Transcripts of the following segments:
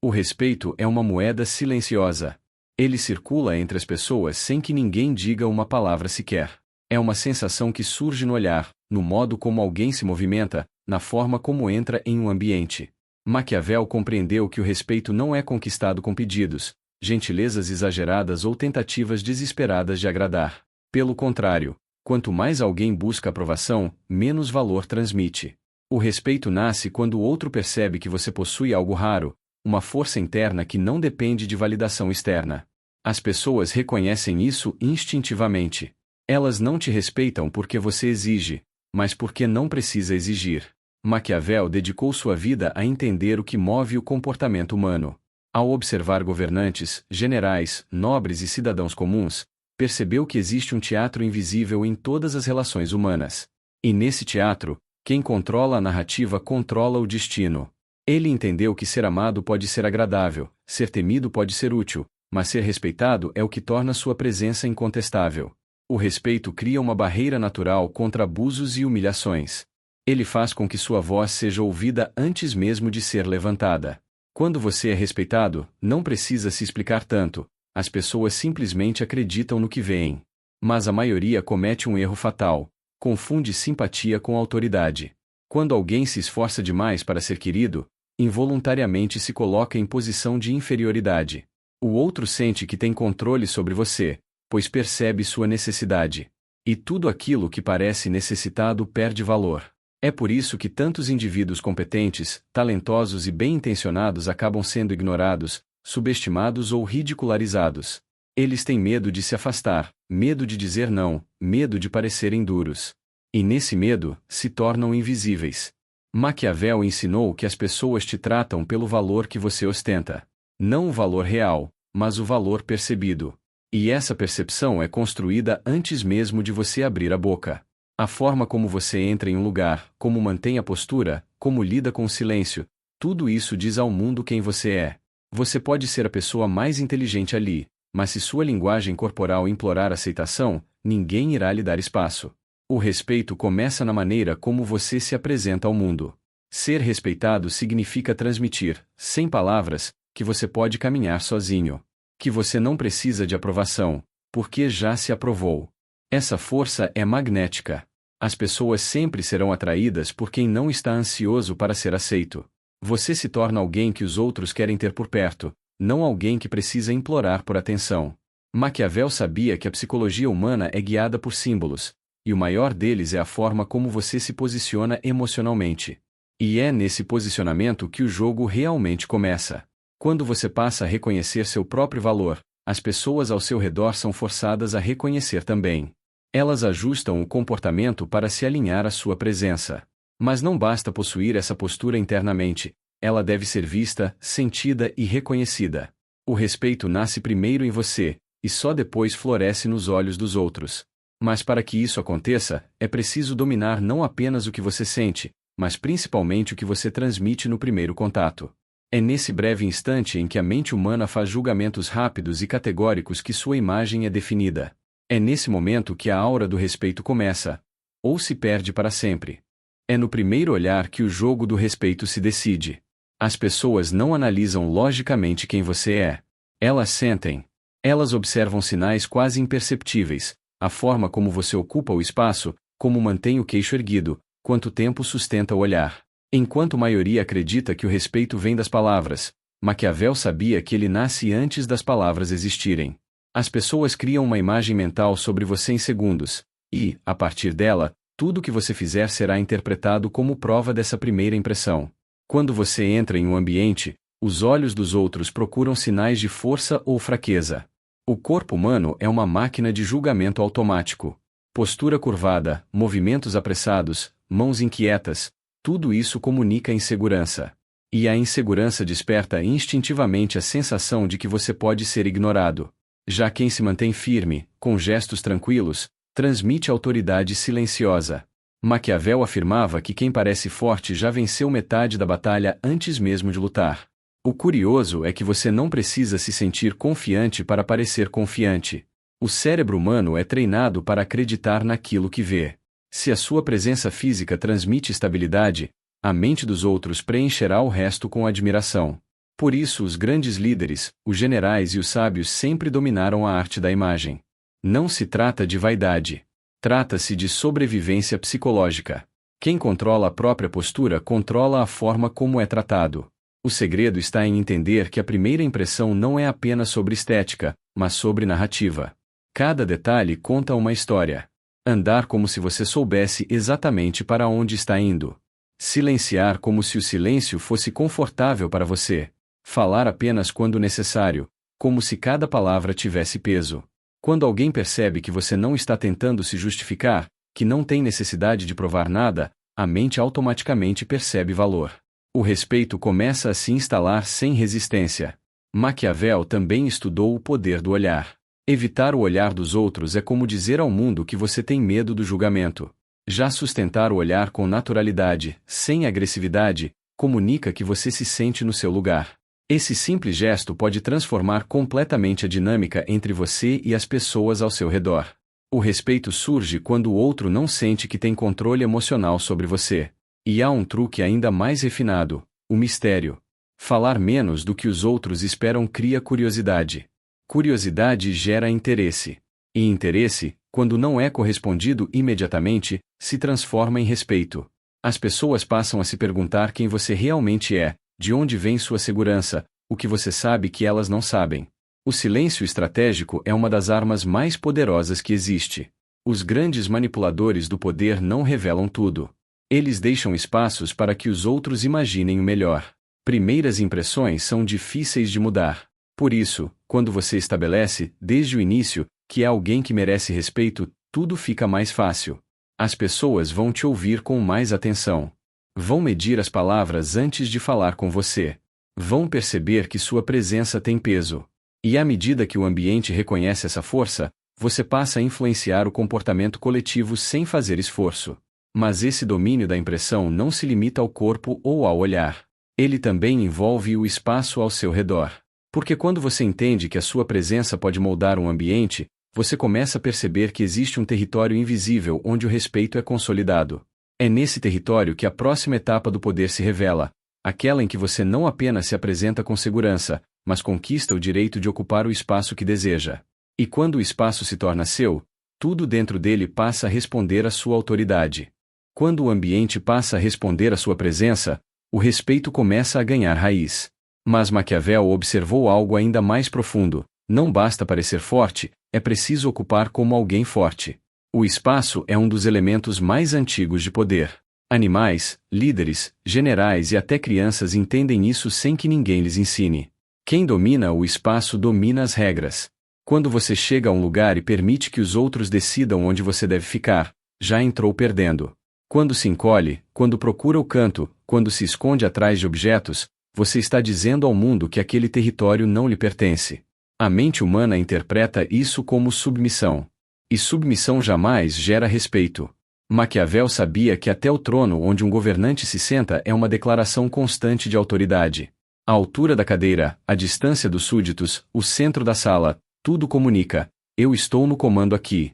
O respeito é uma moeda silenciosa. Ele circula entre as pessoas sem que ninguém diga uma palavra sequer. É uma sensação que surge no olhar, no modo como alguém se movimenta, na forma como entra em um ambiente. Maquiavel compreendeu que o respeito não é conquistado com pedidos, gentilezas exageradas ou tentativas desesperadas de agradar. Pelo contrário, quanto mais alguém busca aprovação, menos valor transmite. O respeito nasce quando o outro percebe que você possui algo raro, uma força interna que não depende de validação externa. As pessoas reconhecem isso instintivamente. Elas não te respeitam porque você exige, mas porque não precisa exigir. Maquiavel dedicou sua vida a entender o que move o comportamento humano. Ao observar governantes, generais, nobres e cidadãos comuns, percebeu que existe um teatro invisível em todas as relações humanas. E nesse teatro, quem controla a narrativa controla o destino. Ele entendeu que ser amado pode ser agradável, ser temido pode ser útil, mas ser respeitado é o que torna sua presença incontestável. O respeito cria uma barreira natural contra abusos e humilhações. Ele faz com que sua voz seja ouvida antes mesmo de ser levantada. Quando você é respeitado, não precisa se explicar tanto, as pessoas simplesmente acreditam no que veem. Mas a maioria comete um erro fatal: confunde simpatia com autoridade. Quando alguém se esforça demais para ser querido, involuntariamente se coloca em posição de inferioridade. O outro sente que tem controle sobre você, pois percebe sua necessidade. E tudo aquilo que parece necessitado perde valor. É por isso que tantos indivíduos competentes, talentosos e bem-intencionados acabam sendo ignorados, subestimados ou ridicularizados. Eles têm medo de se afastar, medo de dizer não, medo de parecerem duros. E nesse medo, se tornam invisíveis. Maquiavel ensinou que as pessoas te tratam pelo valor que você ostenta. Não o valor real, mas o valor percebido. E essa percepção é construída antes mesmo de você abrir a boca. A forma como você entra em um lugar, como mantém a postura, como lida com o silêncio, tudo isso diz ao mundo quem você é. Você pode ser a pessoa mais inteligente ali, mas se sua linguagem corporal implorar aceitação, ninguém irá lhe dar espaço. O respeito começa na maneira como você se apresenta ao mundo. Ser respeitado significa transmitir, sem palavras, que você pode caminhar sozinho. Que você não precisa de aprovação, porque já se aprovou. Essa força é magnética. As pessoas sempre serão atraídas por quem não está ansioso para ser aceito. Você se torna alguém que os outros querem ter por perto, não alguém que precisa implorar por atenção. Maquiavel sabia que a psicologia humana é guiada por símbolos, e o maior deles é a forma como você se posiciona emocionalmente. E é nesse posicionamento que o jogo realmente começa. Quando você passa a reconhecer seu próprio valor, as pessoas ao seu redor são forçadas a reconhecer também. Elas ajustam o comportamento para se alinhar à sua presença. Mas não basta possuir essa postura internamente, ela deve ser vista, sentida e reconhecida. O respeito nasce primeiro em você, e só depois floresce nos olhos dos outros. Mas para que isso aconteça, é preciso dominar não apenas o que você sente, mas principalmente o que você transmite no primeiro contato. É nesse breve instante em que a mente humana faz julgamentos rápidos e categóricos que sua imagem é definida. É nesse momento que a aura do respeito começa, ou se perde para sempre. É no primeiro olhar que o jogo do respeito se decide. As pessoas não analisam logicamente quem você é. Elas sentem. Elas observam sinais quase imperceptíveis, a forma como você ocupa o espaço, como mantém o queixo erguido, quanto tempo sustenta o olhar. Enquanto a maioria acredita que o respeito vem das palavras, Maquiavel sabia que ele nasce antes das palavras existirem. As pessoas criam uma imagem mental sobre você em segundos, e, a partir dela, tudo que você fizer será interpretado como prova dessa primeira impressão. Quando você entra em um ambiente, os olhos dos outros procuram sinais de força ou fraqueza. O corpo humano é uma máquina de julgamento automático. Postura curvada, movimentos apressados, mãos inquietas, tudo isso comunica insegurança. E a insegurança desperta instintivamente a sensação de que você pode ser ignorado. Já quem se mantém firme, com gestos tranquilos, transmite autoridade silenciosa. Maquiavel afirmava que quem parece forte já venceu metade da batalha antes mesmo de lutar. O curioso é que você não precisa se sentir confiante para parecer confiante. O cérebro humano é treinado para acreditar naquilo que vê. Se a sua presença física transmite estabilidade, a mente dos outros preencherá o resto com admiração. Por isso os grandes líderes, os generais e os sábios sempre dominaram a arte da imagem. Não se trata de vaidade. Trata-se de sobrevivência psicológica. Quem controla a própria postura controla a forma como é tratado. O segredo está em entender que a primeira impressão não é apenas sobre estética, mas sobre narrativa. Cada detalhe conta uma história. Andar como se você soubesse exatamente para onde está indo. Silenciar como se o silêncio fosse confortável para você. Falar apenas quando necessário, como se cada palavra tivesse peso. Quando alguém percebe que você não está tentando se justificar, que não tem necessidade de provar nada, a mente automaticamente percebe valor. O respeito começa a se instalar sem resistência. Maquiavel também estudou o poder do olhar. Evitar o olhar dos outros é como dizer ao mundo que você tem medo do julgamento. Já sustentar o olhar com naturalidade, sem agressividade, comunica que você se sente no seu lugar. Esse simples gesto pode transformar completamente a dinâmica entre você e as pessoas ao seu redor. O respeito surge quando o outro não sente que tem controle emocional sobre você. E há um truque ainda mais refinado: o mistério. Falar menos do que os outros esperam cria curiosidade. Curiosidade gera interesse. E interesse, quando não é correspondido imediatamente, se transforma em respeito. As pessoas passam a se perguntar quem você realmente é, de onde vem sua segurança, o que você sabe que elas não sabem. O silêncio estratégico é uma das armas mais poderosas que existe. Os grandes manipuladores do poder não revelam tudo. Eles deixam espaços para que os outros imaginem o melhor. Primeiras impressões são difíceis de mudar. Por isso, quando você estabelece, desde o início, que é alguém que merece respeito, tudo fica mais fácil. As pessoas vão te ouvir com mais atenção. Vão medir as palavras antes de falar com você. Vão perceber que sua presença tem peso. E à medida que o ambiente reconhece essa força, você passa a influenciar o comportamento coletivo sem fazer esforço. Mas esse domínio da impressão não se limita ao corpo ou ao olhar. Ele também envolve o espaço ao seu redor. Porque quando você entende que a sua presença pode moldar um ambiente, você começa a perceber que existe um território invisível onde o respeito é consolidado. É nesse território que a próxima etapa do poder se revela, aquela em que você não apenas se apresenta com segurança, mas conquista o direito de ocupar o espaço que deseja. E quando o espaço se torna seu, tudo dentro dele passa a responder à sua autoridade. Quando o ambiente passa a responder à sua presença, o respeito começa a ganhar raiz. Mas Maquiavel observou algo ainda mais profundo: não basta parecer forte, é preciso ocupar como alguém forte. O espaço é um dos elementos mais antigos de poder. Animais, líderes, generais e até crianças entendem isso sem que ninguém lhes ensine. Quem domina o espaço domina as regras. Quando você chega a um lugar e permite que os outros decidam onde você deve ficar, já entrou perdendo. Quando se encolhe, quando procura o canto, quando se esconde atrás de objetos, você está dizendo ao mundo que aquele território não lhe pertence. A mente humana interpreta isso como submissão. E submissão jamais gera respeito. Maquiavel sabia que até o trono onde um governante se senta é uma declaração constante de autoridade. A altura da cadeira, a distância dos súditos, o centro da sala, tudo comunica: eu estou no comando aqui.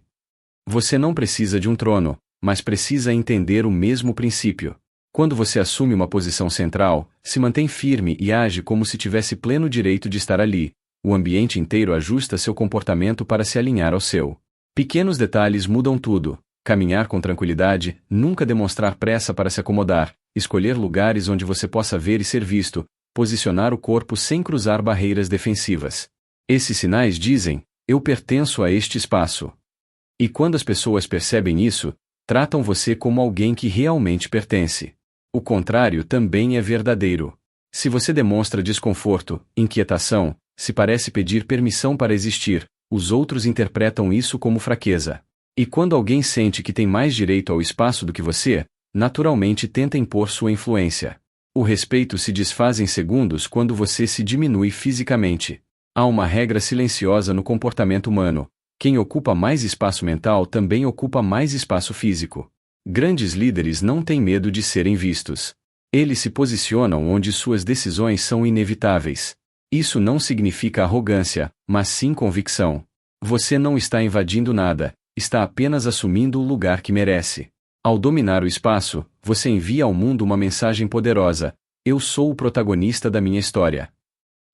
Você não precisa de um trono, mas precisa entender o mesmo princípio. Quando você assume uma posição central, se mantém firme e age como se tivesse pleno direito de estar ali, o ambiente inteiro ajusta seu comportamento para se alinhar ao seu. Pequenos detalhes mudam tudo: caminhar com tranquilidade, nunca demonstrar pressa para se acomodar, escolher lugares onde você possa ver e ser visto, posicionar o corpo sem cruzar barreiras defensivas. Esses sinais dizem: eu pertenço a este espaço. E quando as pessoas percebem isso, tratam você como alguém que realmente pertence. O contrário também é verdadeiro. Se você demonstra desconforto, inquietação, se parece pedir permissão para existir, os outros interpretam isso como fraqueza. E quando alguém sente que tem mais direito ao espaço do que você, naturalmente tenta impor sua influência. O respeito se desfaz em segundos quando você se diminui fisicamente. Há uma regra silenciosa no comportamento humano: quem ocupa mais espaço mental também ocupa mais espaço físico. Grandes líderes não têm medo de serem vistos. Eles se posicionam onde suas decisões são inevitáveis. Isso não significa arrogância, mas sim convicção. Você não está invadindo nada, está apenas assumindo o lugar que merece. Ao dominar o espaço, você envia ao mundo uma mensagem poderosa: eu sou o protagonista da minha história.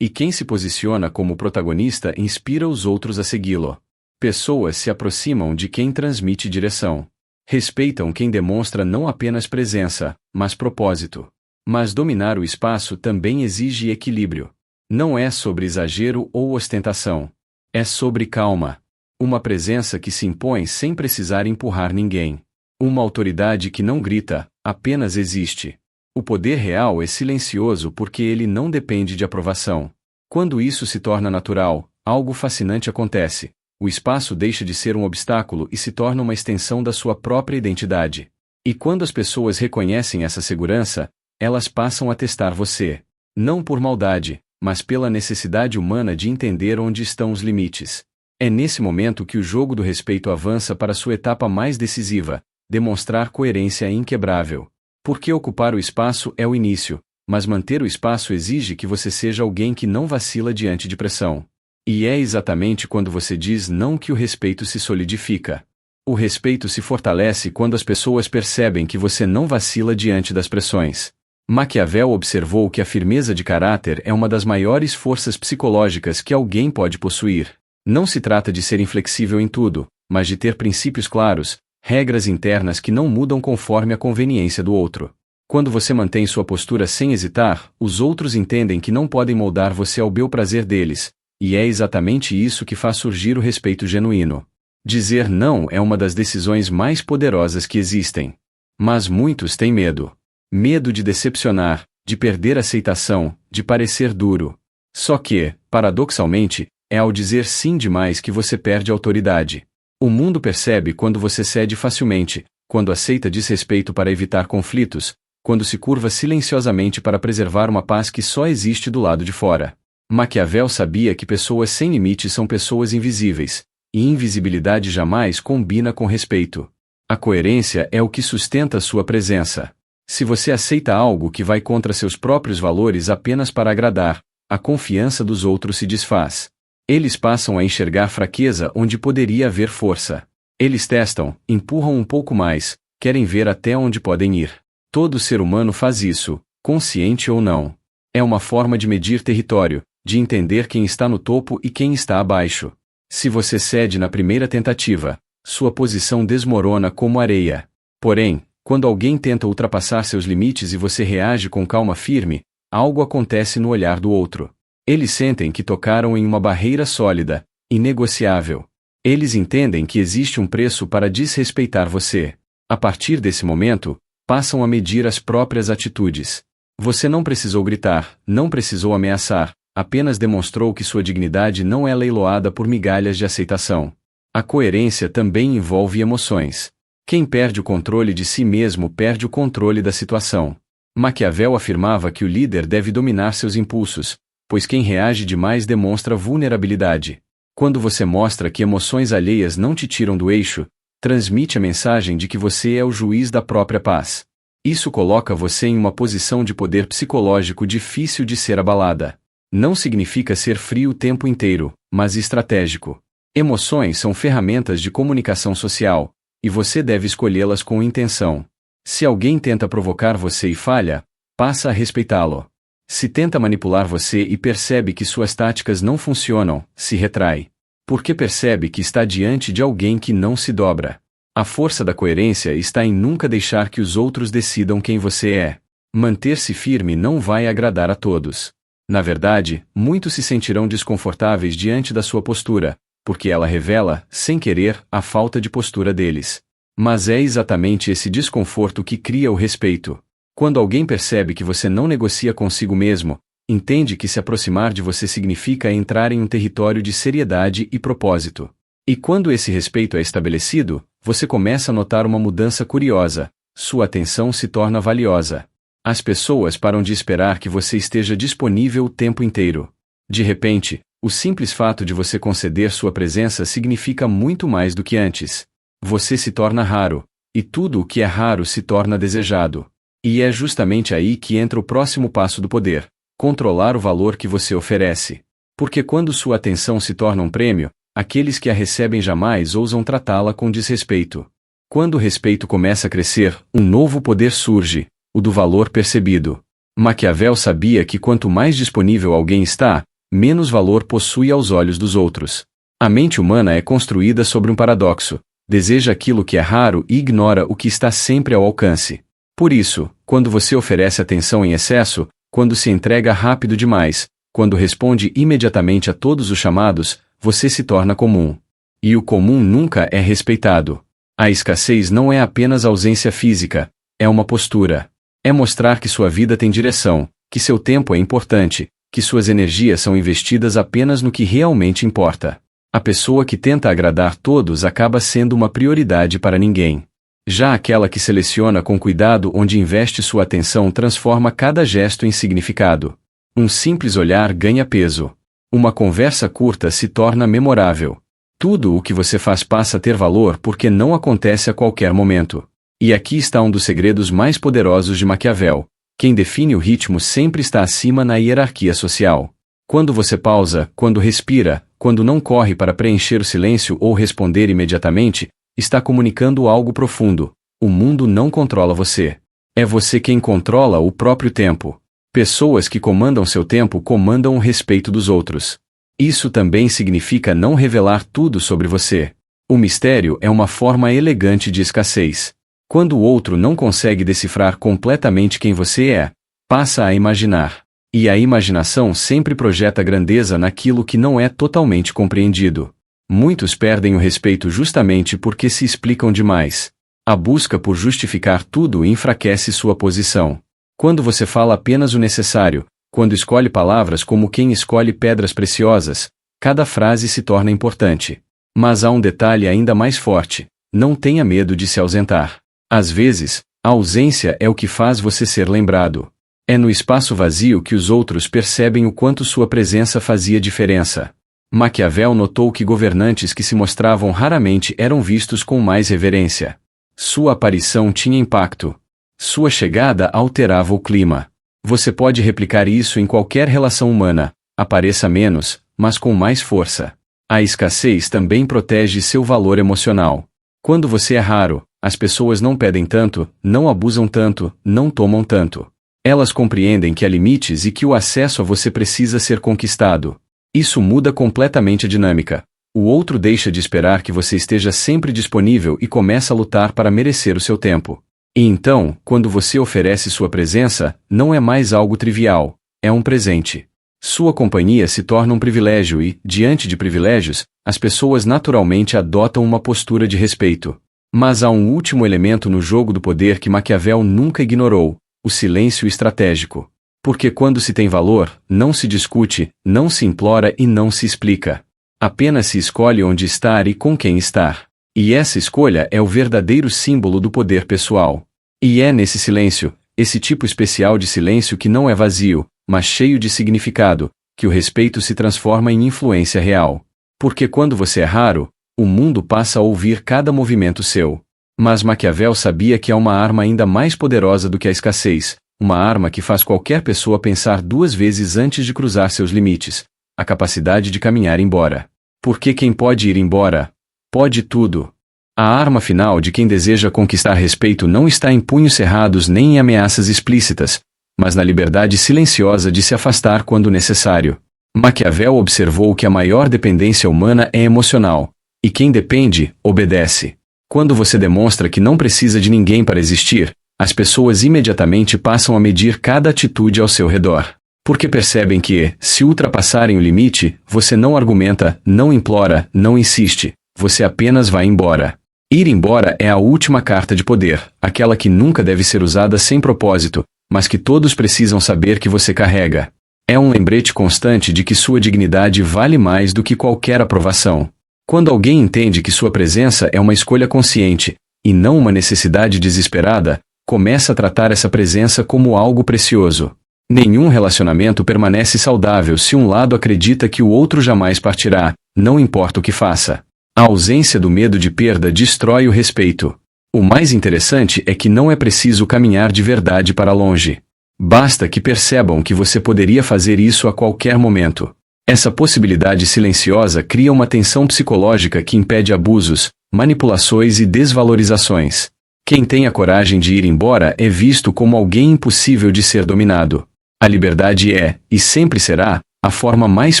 E quem se posiciona como protagonista inspira os outros a segui-lo. Pessoas se aproximam de quem transmite direção. Respeitam quem demonstra não apenas presença, mas propósito. Mas dominar o espaço também exige equilíbrio. Não é sobre exagero ou ostentação. É sobre calma. Uma presença que se impõe sem precisar empurrar ninguém. Uma autoridade que não grita, apenas existe. O poder real é silencioso porque ele não depende de aprovação. Quando isso se torna natural, algo fascinante acontece. O espaço deixa de ser um obstáculo e se torna uma extensão da sua própria identidade. E quando as pessoas reconhecem essa segurança, elas passam a testar você. Não por maldade, mas pela necessidade humana de entender onde estão os limites. É nesse momento que o jogo do respeito avança para sua etapa mais decisiva, demonstrar coerência inquebrável. Porque ocupar o espaço é o início, mas manter o espaço exige que você seja alguém que não vacila diante de pressão. E é exatamente quando você diz não que o respeito se solidifica. O respeito se fortalece quando as pessoas percebem que você não vacila diante das pressões. Maquiavel observou que a firmeza de caráter é uma das maiores forças psicológicas que alguém pode possuir. Não se trata de ser inflexível em tudo, mas de ter princípios claros, regras internas que não mudam conforme a conveniência do outro. Quando você mantém sua postura sem hesitar, os outros entendem que não podem moldar você ao bel prazer deles, e é exatamente isso que faz surgir o respeito genuíno. Dizer não é uma das decisões mais poderosas que existem. Mas muitos têm medo. Medo de decepcionar, de perder aceitação, de parecer duro. Só que, paradoxalmente, é ao dizer sim demais que você perde autoridade. O mundo percebe quando você cede facilmente, quando aceita desrespeito para evitar conflitos, quando se curva silenciosamente para preservar uma paz que só existe do lado de fora. Maquiavel sabia que pessoas sem limites são pessoas invisíveis, e invisibilidade jamais combina com respeito. A coerência é o que sustenta sua presença. Se você aceita algo que vai contra seus próprios valores apenas para agradar, a confiança dos outros se desfaz. Eles passam a enxergar fraqueza onde poderia haver força. Eles testam, empurram um pouco mais, querem ver até onde podem ir. Todo ser humano faz isso, consciente ou não. É uma forma de medir território, de entender quem está no topo e quem está abaixo. Se você cede na primeira tentativa, sua posição desmorona como areia. Porém, quando alguém tenta ultrapassar seus limites e você reage com calma firme, algo acontece no olhar do outro. Eles sentem que tocaram em uma barreira sólida, inegociável. Eles entendem que existe um preço para desrespeitar você. A partir desse momento, passam a medir as próprias atitudes. Você não precisou gritar, não precisou ameaçar, apenas demonstrou que sua dignidade não é leiloada por migalhas de aceitação. A coerência também envolve emoções. Quem perde o controle de si mesmo perde o controle da situação. Maquiavel afirmava que o líder deve dominar seus impulsos, pois quem reage demais demonstra vulnerabilidade. Quando você mostra que emoções alheias não te tiram do eixo, transmite a mensagem de que você é o juiz da própria paz. Isso coloca você em uma posição de poder psicológico difícil de ser abalada. Não significa ser frio o tempo inteiro, mas estratégico. Emoções são ferramentas de comunicação social, e você deve escolhê-las com intenção. Se alguém tenta provocar você e falha, passa a respeitá-lo. Se tenta manipular você e percebe que suas táticas não funcionam, se retrai. Porque percebe que está diante de alguém que não se dobra. A força da coerência está em nunca deixar que os outros decidam quem você é. Manter-se firme não vai agradar a todos. Na verdade, muitos se sentirão desconfortáveis diante da sua postura, porque ela revela, sem querer, a falta de postura deles. Mas é exatamente esse desconforto que cria o respeito. Quando alguém percebe que você não negocia consigo mesmo, entende que se aproximar de você significa entrar em um território de seriedade e propósito. E quando esse respeito é estabelecido, você começa a notar uma mudança curiosa. Sua atenção se torna valiosa. As pessoas param de esperar que você esteja disponível o tempo inteiro. De repente, o simples fato de você conceder sua presença significa muito mais do que antes. Você se torna raro, e tudo o que é raro se torna desejado. E é justamente aí que entra o próximo passo do poder: controlar o valor que você oferece. Porque quando sua atenção se torna um prêmio, aqueles que a recebem jamais ousam tratá-la com desrespeito. Quando o respeito começa a crescer, um novo poder surge, o do valor percebido. Maquiavel sabia que quanto mais disponível alguém está, menos valor possui aos olhos dos outros. A mente humana é construída sobre um paradoxo: deseja aquilo que é raro e ignora o que está sempre ao alcance. Por isso, quando você oferece atenção em excesso, quando se entrega rápido demais, quando responde imediatamente a todos os chamados, você se torna comum. E o comum nunca é respeitado. A escassez não é apenas ausência física, é uma postura. É mostrar que sua vida tem direção, que seu tempo é importante, que suas energias são investidas apenas no que realmente importa. A pessoa que tenta agradar todos acaba sendo uma prioridade para ninguém. Já aquela que seleciona com cuidado onde investe sua atenção transforma cada gesto em significado. Um simples olhar ganha peso. Uma conversa curta se torna memorável. Tudo o que você faz passa a ter valor porque não acontece a qualquer momento. E aqui está um dos segredos mais poderosos de Maquiavel: quem define o ritmo sempre está acima na hierarquia social. Quando você pausa, quando respira, quando não corre para preencher o silêncio ou responder imediatamente, está comunicando algo profundo: o mundo não controla você. É você quem controla o próprio tempo. Pessoas que comandam seu tempo comandam o respeito dos outros. Isso também significa não revelar tudo sobre você. O mistério é uma forma elegante de escassez. Quando o outro não consegue decifrar completamente quem você é, passa a imaginar. E a imaginação sempre projeta grandeza naquilo que não é totalmente compreendido. Muitos perdem o respeito justamente porque se explicam demais. A busca por justificar tudo enfraquece sua posição. Quando você fala apenas o necessário, quando escolhe palavras como quem escolhe pedras preciosas, cada frase se torna importante. Mas há um detalhe ainda mais forte: não tenha medo de se ausentar. Às vezes, a ausência é o que faz você ser lembrado. É no espaço vazio que os outros percebem o quanto sua presença fazia diferença. Maquiavel notou que governantes que se mostravam raramente eram vistos com mais reverência. Sua aparição tinha impacto. Sua chegada alterava o clima. Você pode replicar isso em qualquer relação humana: apareça menos, mas com mais força. A escassez também protege seu valor emocional. Quando você é raro, as pessoas não pedem tanto, não abusam tanto, não tomam tanto. Elas compreendem que há limites e que o acesso a você precisa ser conquistado. Isso muda completamente a dinâmica. O outro deixa de esperar que você esteja sempre disponível e começa a lutar para merecer o seu tempo. E então, quando você oferece sua presença, não é mais algo trivial, é um presente. Sua companhia se torna um privilégio e, diante de privilégios, as pessoas naturalmente adotam uma postura de respeito. Mas há um último elemento no jogo do poder que Maquiavel nunca ignorou: o silêncio estratégico. Porque quando se tem valor, não se discute, não se implora e não se explica. Apenas se escolhe onde estar e com quem estar. E essa escolha é o verdadeiro símbolo do poder pessoal. E é nesse silêncio, esse tipo especial de silêncio que não é vazio, mas cheio de significado, que o respeito se transforma em influência real. Porque quando você é raro, o mundo passa a ouvir cada movimento seu. Mas Maquiavel sabia que há uma arma ainda mais poderosa do que a escassez, uma arma que faz qualquer pessoa pensar duas vezes antes de cruzar seus limites: a capacidade de caminhar embora. Porque quem pode ir embora, pode tudo. A arma final de quem deseja conquistar respeito não está em punhos cerrados nem em ameaças explícitas, mas na liberdade silenciosa de se afastar quando necessário. Maquiavel observou que a maior dependência humana é emocional, e quem depende, obedece. Quando você demonstra que não precisa de ninguém para existir, as pessoas imediatamente passam a medir cada atitude ao seu redor. Porque percebem que, se ultrapassarem o limite, você não argumenta, não implora, não insiste, você apenas vai embora. Ir embora é a última carta de poder, aquela que nunca deve ser usada sem propósito, mas que todos precisam saber que você carrega. É um lembrete constante de que sua dignidade vale mais do que qualquer aprovação. Quando alguém entende que sua presença é uma escolha consciente, e não uma necessidade desesperada, começa a tratar essa presença como algo precioso. Nenhum relacionamento permanece saudável se um lado acredita que o outro jamais partirá, não importa o que faça. A ausência do medo de perda destrói o respeito. O mais interessante é que não é preciso caminhar de verdade para longe. Basta que percebam que você poderia fazer isso a qualquer momento. Essa possibilidade silenciosa cria uma tensão psicológica que impede abusos, manipulações e desvalorizações. Quem tem a coragem de ir embora é visto como alguém impossível de ser dominado. A liberdade é, e sempre será, a forma mais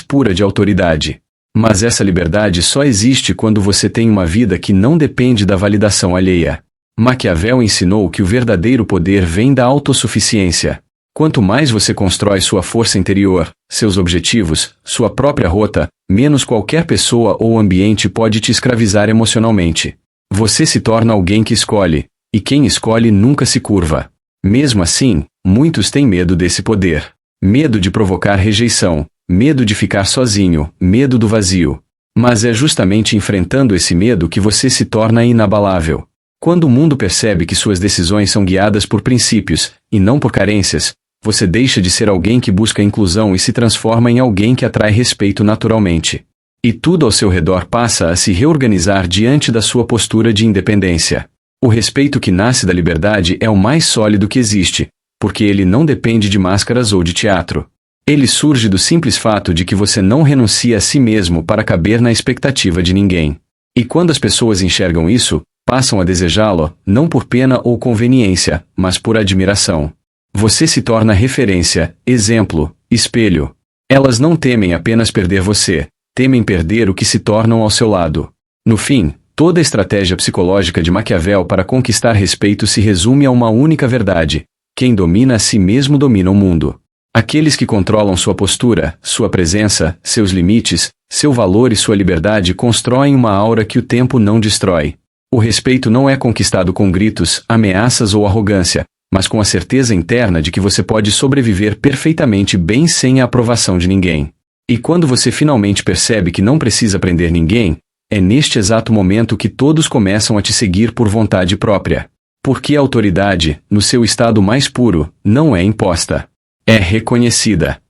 pura de autoridade. Mas essa liberdade só existe quando você tem uma vida que não depende da validação alheia. Maquiavel ensinou que o verdadeiro poder vem da autossuficiência. Quanto mais você constrói sua força interior, seus objetivos, sua própria rota, menos qualquer pessoa ou ambiente pode te escravizar emocionalmente. Você se torna alguém que escolhe, e quem escolhe nunca se curva. Mesmo assim, muitos têm medo desse poder. Medo de provocar rejeição, medo de ficar sozinho, medo do vazio. Mas é justamente enfrentando esse medo que você se torna inabalável. Quando o mundo percebe que suas decisões são guiadas por princípios, e não por carências, você deixa de ser alguém que busca inclusão e se transforma em alguém que atrai respeito naturalmente. E tudo ao seu redor passa a se reorganizar diante da sua postura de independência. O respeito que nasce da liberdade é o mais sólido que existe, porque ele não depende de máscaras ou de teatro. Ele surge do simples fato de que você não renuncia a si mesmo para caber na expectativa de ninguém. E quando as pessoas enxergam isso, passam a desejá-lo, não por pena ou conveniência, mas por admiração. Você se torna referência, exemplo, espelho. Elas não temem apenas perder você, temem perder o que se tornam ao seu lado. No fim, toda a estratégia psicológica de Maquiavel para conquistar respeito se resume a uma única verdade: quem domina a si mesmo domina o mundo. Aqueles que controlam sua postura, sua presença, seus limites, seu valor e sua liberdade constroem uma aura que o tempo não destrói. O respeito não é conquistado com gritos, ameaças ou arrogância, mas com a certeza interna de que você pode sobreviver perfeitamente bem sem a aprovação de ninguém. E quando você finalmente percebe que não precisa prender ninguém, é neste exato momento que todos começam a te seguir por vontade própria. Porque a autoridade, no seu estado mais puro, não é imposta. É reconhecida.